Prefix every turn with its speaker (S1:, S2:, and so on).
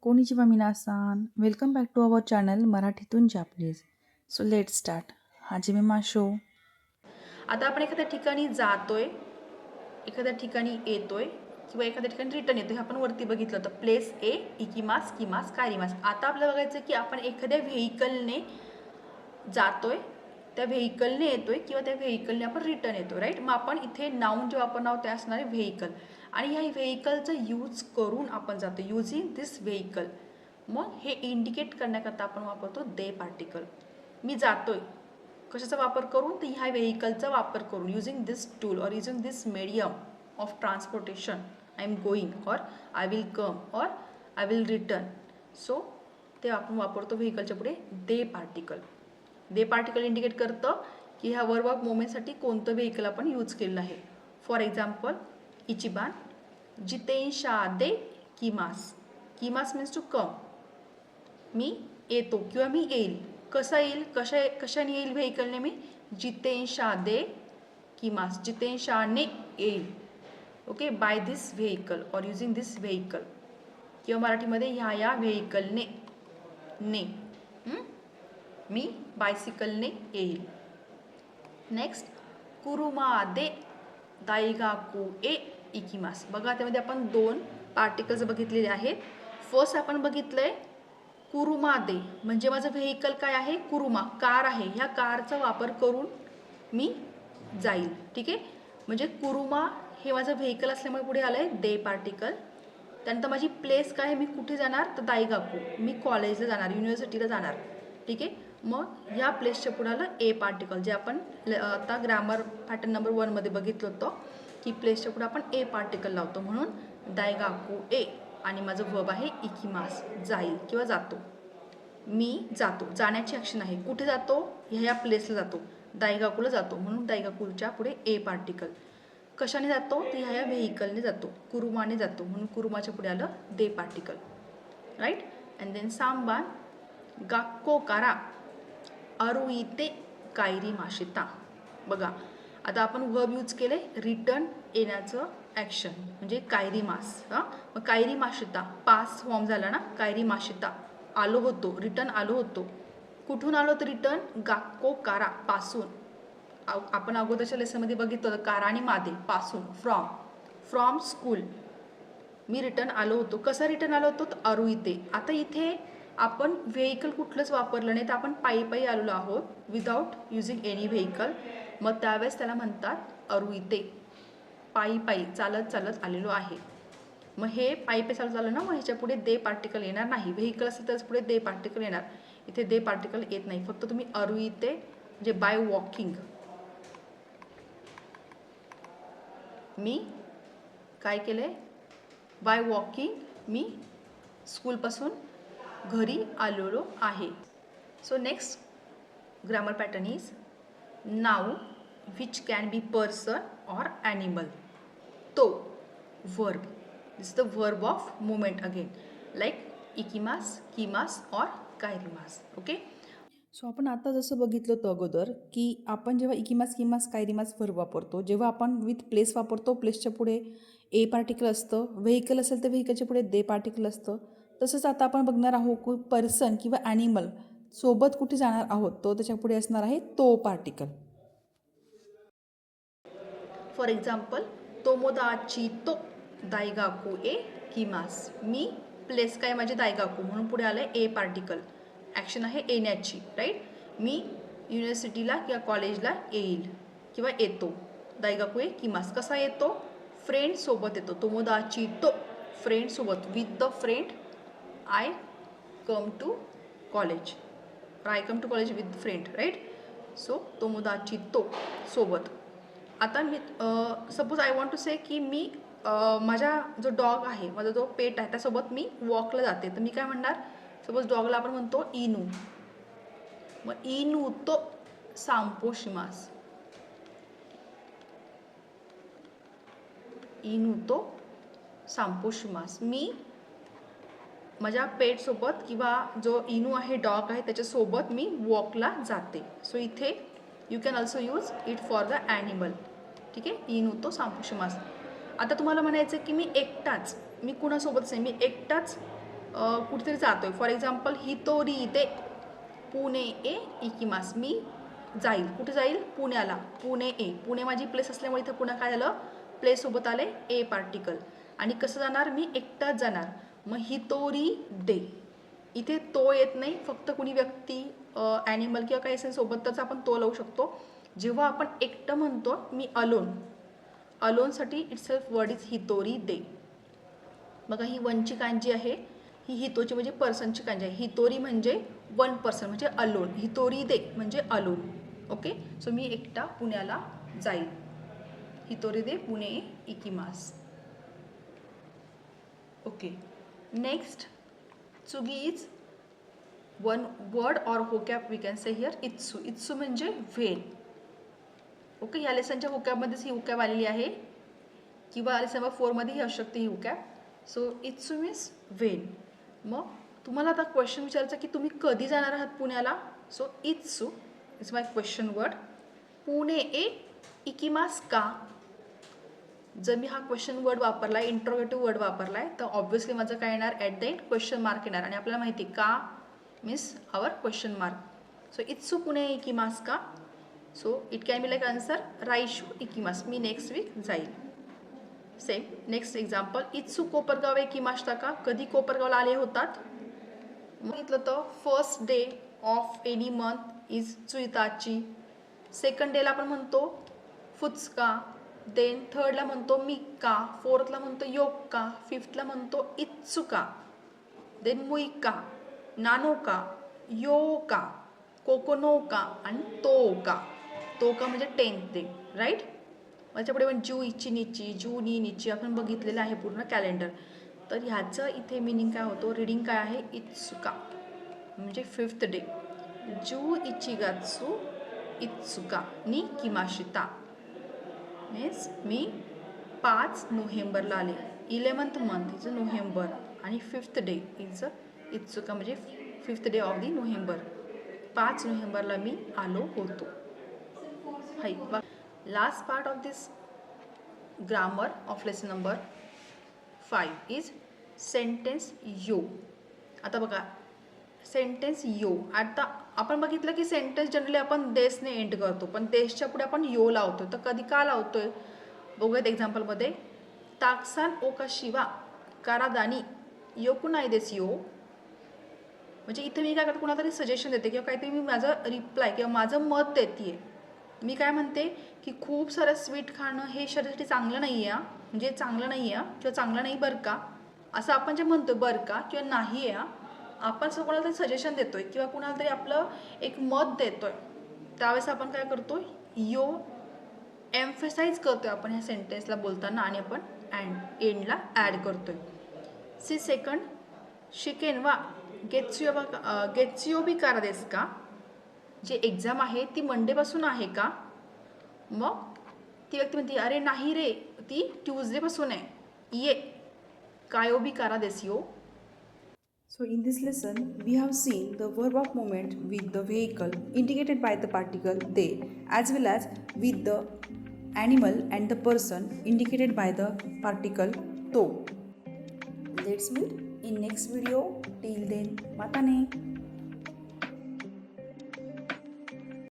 S1: Konnichiwa मिनासान, welcome back to our channel मराठीतून Japanese. So let start. हाजिमेमा शो.
S2: आता आपण एखाद्या ठिकाणी जातोय, एखाद्या ठिकाणी येतोय किंवा एखाद्या ठिकाणी रिटर्न येतोय. हे आपण वरती बघितलं होतं, प्लेस ए इकिमास किमास कायरिमास. आता आपल्याला बघायचं की आपण एखाद्या व्हेकलने जातोय, त्या व्हेकलने येतोय किंवा त्या व्हेकलने आपण रिटर्न येतो, राईट. मग आपण इथे नाऊन जे वापरणार आहोत ते असणार आहे व्हेकल, आणि ह्या व्हेकलचा यूज करून आपण जातो, युझिंग दिस व्हेकल. मग हे इंडिकेट करण्याकरता आपण वापरतो दे पार्टिकल. मी जातोय कशाचा वापर करून, तर ह्या व्हेकलचा वापर करून, युझिंग दिस टूल और using this medium of transportation I am going, और आय विल कम, और आय विल रिटर्न. सो ते आपण वापरतो व्हेकलच्या पुढे दे पार्टिकल. दे पार्टिकल इंडिकेट करतं की ह्या वर्ब ऑफ मोमेंटसाठी कोणतं व्हेकल आपण यूज केलेलं आहे. फॉर एक्झाम्पल, इचिबान जितेंशा दे किमास. किमास मीन्स टू कम. मी येतो किंवा मी येईल. कसा येईल, कशाने येईल व्हेकलने, मी जितेंशा दे किमास, जितेंशाने येईल. ओके, बाय दिस व्हेकल और युझिंग दिस व्हेकल, किंवा मराठीमध्ये ह्या या व्हेकलने, ने, मी बायसिकलने येईल. नेक्स्ट, कुरुमा दे दाईगाकू ए इकिमास. बघा, त्यामध्ये आपण दोन पार्टिकल्स बघितलेले आहेत. फर्स्ट आपण बघितलंय कुरुमा दे, म्हणजे माझं व्हेकल काय आहे, कुरुमा, कार आहे. ह्या कारचा वापर करून मी जाईल. ठीक आहे, म्हणजे कुरुमा हे माझं व्हेकल असल्यामुळे पुढे आलंय दे पार्टिकल. त्यानंतर माझी प्लेस काय आहे, मी कुठे जाणार, तर दाईगाकू, मी कॉलेजला जाणार, युनिव्हर्सिटीला जाणार. ठीक आहे, मग ह्या प्लेसच्या पुढे आलं ए पार्टिकल, जे आपण आता ग्रामर पॅटर्न नंबर 1 मध्ये बघितलं होतं की प्लेसच्या पुढे आपण ए पार्टिकल लावतो. म्हणून दाईगाकू ए, आणि माझं वर्ब आहे इकिमास, जाईल किंवा जातो. मी जातो, जाण्याची ॲक्शन आहे. कुठे जातो, ह्या प्लेसला जातो, दाईगाकूला जातो, म्हणून दाईगाकूच्या पुढे ए पार्टिकल. कशाने जातो, तर ह्या व्हेकलने जातो, कुरुमाने जातो, म्हणून कुरुमाच्या पुढे आलं दे पार्टिकल, राईट. अँड देन सांबान गाक्को कारा अरुईते कायरी माशिता. बघा, आता आपण वर्ब यूज केले रिटर्न येण्याचं ॲक्शन, म्हणजे कायरी मास. मग कायरी माशिता पास फॉर्म झाला ना, कायरी माशिता, आलो होतो, रिटर्न आलो होतो. कुठून आलो तर रिटर्न, गाक्को कारा, पासून. आपण अगोदरच्या लेसनमध्ये बघितलं होतं, कारा आणि मादे, पासून, फ्रॉम स्कूल. मी रिटर्न आलो होतो. कसा रिटर्न आलो होतो, तर अरुईते. आता इथे आपण व्हेकल कुठलंच वापरलं नाही, तर आपण पायी पायी आलेलो आहोत, विदाउट युझिंग एनी व्हेकल. मग त्यावेळेस त्याला म्हणतात अरुईते, पायी पायी, चालत चालत आलेलो आहे. मग हे पायी पायी चालत आलं ना, मग ह्याच्या पुढे दे पार्टिकल येणार नाही. व्हेकल असेल तर पुढे दे पार्टिकल येणार, इथे दे पार्टिकल येत नाही. फक्त तुम्ही अरुईते म्हणजे बाय वॉकिंग, मी काय केलंय, बाय वॉकिंग मी स्कूलपासून घरी आलेलो आहे. So next grammar pattern is now which can be person or animal. तो verb, this is the verb of moment again, like इकिमास, किमास और कायरिमास. ओके.
S1: सो आपण आता जसं बघितलं होतं अगोदर की आपण जेव्हा इकिमास किमास कायरिमास वर्ब वापरतो, जेव्हा आपण विथ प्लेस वापरतो, प्लेसच्या पुढे ए पार्टिकल असतं. व्हेकल असेल तर व्हेकलच्या पुढे दे पार्टिकल असतं. तसंच आता आपण बघणार आहोत की पर्सन किंवा ॲनिमल सोबत कुठे जाणार आहोत, तो त्याच्या पुढे असणार आहे तो पार्टिकल.
S2: फॉर एक्झाम्पल, तोमोदाची तो दायगाकू ए किमास. मी प्लेस काय माझे दायगाकू, म्हणून पुढे आलं ए पार्टिकल, ॲक्शन आहे येण्याची, राईट. मी युनिव्हर्सिटीला किंवा कॉलेजला येईल किंवा येतो, दायगाकू ए किमास. कसा येतो, फ्रेंडसोबत येतो. तोमोदाची तो, फ्रेंडसोबत, with the friend I come to college, I come to college with friend, right. So तोमोदाची तो, सोबत. आता मी suppose I want to say की मी माझा जो डॉग आहे, माझा जो पेट आहे, त्यासोबत मी वॉकला जाते, तर मी काय म्हणणार, सपोज डॉगला आपण म्हणतो इनू, मग इनू तो सांपोशिमास, इनू तो सांपोशिमास. मी माझ्या पेटसोबत किंवा जो इनू आहे, डॉग आहे, त्याच्यासोबत मी वॉकला जाते. सो इथे you can also use it for the animal. ठीक आहे, इनू तो सांपोशिमास. आता तुम्हाला म्हणायचं की मी एकटाच, मी कुणासोबतच नाही, मी एकटाच कुठेतरी जातोय. फॉर एक्झाम्पल हितोरी दे पुणे ए इकिमास. मी जाईल. कुठे जाईल? पुण्याला. पुणे ए. पुणे माझी प्लेस असल्यामुळे इथं पुन्हा काय झालं? प्लेससोबत आले ए पार्टिकल. आणि कसं जाणार? मी एकटाच जाणार. मग हितोरी दे. इथे तो येत नाही, फक्त कुणी व्यक्ती, ॲनिमल किंवा काही असेल सोबतच आपण तो लावू शकतो. जेव्हा आपण एकटं म्हणतो मी अलोन, अलोनसाठी इटसेल्फ वर्ड इज हितोरी दे. बघा ही वनची कांजी आहे, ही हितोची म्हणजे पर्सनची कांजी आहे. हितोरी म्हणजे वन पर्सन म्हणजे अलोन. हितोरी दे म्हणजे अलोन. ओके, सो मी एकटा पुण्याला जाईल. हितोरी दे पुणे इकिमास. ओके, नेक्स्ट चुगी is one word or vocab we can say here इत्सू. इत्सू म्हणजे व्हेल. ओके, या लेसनच्या होकॅबमध्येच ही होकॅब आलेली आहे किंवा लेसन नंबर 4मध्ये ही असू शकते ही होकॅब. सो इत्सू मीन्स व्हेल. मग तुम्हाला आता क्वेश्चन विचारायचा की तुम्ही कधी जाणार आहात पुण्याला. सो इत्सू is my question word. Pune ए इकिमास का. जर मी हा क्वेश्चन वर्ड वापरला आहे, इंट्रोगेटिव्ह वर्ड वापरला आहे, तर ऑब्व्हियसली माझं काय येणार? At the end question mark येणार. आणि आपल्याला माहिती का means our question mark. So इत्सू पुणे इकिमास का. So it can be like answer राईशू इकिमास. मी नेक्स्ट वीक जाईल. सेम नेक्स्ट एक्झाम्पल इत्सू कोपरगाव इकिमास्ता का. कधी कोपरगावला आले होतात. बघितलं तर first day of any month is चुईताची. सेकंड डेला आपण म्हणतो फुचका. देन थर्डला म्हणतो मिक्का. फोर्थला म्हणतो योक्का. फिफ्थला म्हणतो इत्सुका. देन मुईका, नानोका, योका, कोकोनोका आणि तोका. तोका म्हणजे 10th डे, राईट. त्याच्यापुढे पण जू इची निची, जू नी निची आपण बघितलेलं आहे पूर्ण कॅलेंडर. तर ह्याचं इथे मिनिंग काय होतो? रीडिंग काय आहे? इत्सुका म्हणजे 5th डे. जू इचिगात्सू इत्सुका नि किमाशिता मीन्स मी 5 नोव्हेंबरला आले. 11th मंथ इज नोव्हेंबर आणि 5th डे इज इत्सुका म्हणजे 5th day of the November. 5 नोव्हेंबरला मी आलो होतो. Hi, last part of this grammar of lesson number 5 is sentence यो. आता बघा सेंटेन्स यो. आता आपण बघितलं की सेंटेन्स जनरली आपण देशने एंड करतो, पण देशच्या पुढे आपण यो लावतो. तर कधी का लावतोय बघूयात एक्झाम्पलमध्ये. ताकसान ओकाशिवा कारादानी योकू नाही देस यो. म्हणजे इथे मी काय करते, कुणाला तरी सजेशन देते किंवा काहीतरी मी माझं रिप्लाय किंवा माझं मत देते. मी काय म्हणते की खूप सारं स्वीट खाणं हे शरीरासाठी चांगलं नाही आहे, म्हणजे चांगलं नाही आहे किंवा चांगलं नाही बरं का, असं आपण जे म्हणतो बरं का किंवा नाही आहे, आपण असं कोणाला तरी सजेशन देतोय किंवा कुणाला तरी आपलं एक मत देतोय. त्यावेळेस आपण काय करतो? यो एम्फसाइज करतोय आपण ह्या सेंटेन्सला बोलताना आणि आपण एंडला ॲड करतोय. सी सेकंड शिकेन वा गेत्सिओ बी कारा देस का. जे एक्झाम आहे ती मंडेपासून आहे का. मग ती व्यक्ती म्हणते अरे नाही रे, ती ट्यूजडेपासून आहे. ये कायो बी कारा देस यो.
S1: So in this lesson, we have seen the verb of movement with the vehicle indicated by the particle they, as well as with the animal and the person indicated by the particle to. Let's meet in next video. Till then, matane.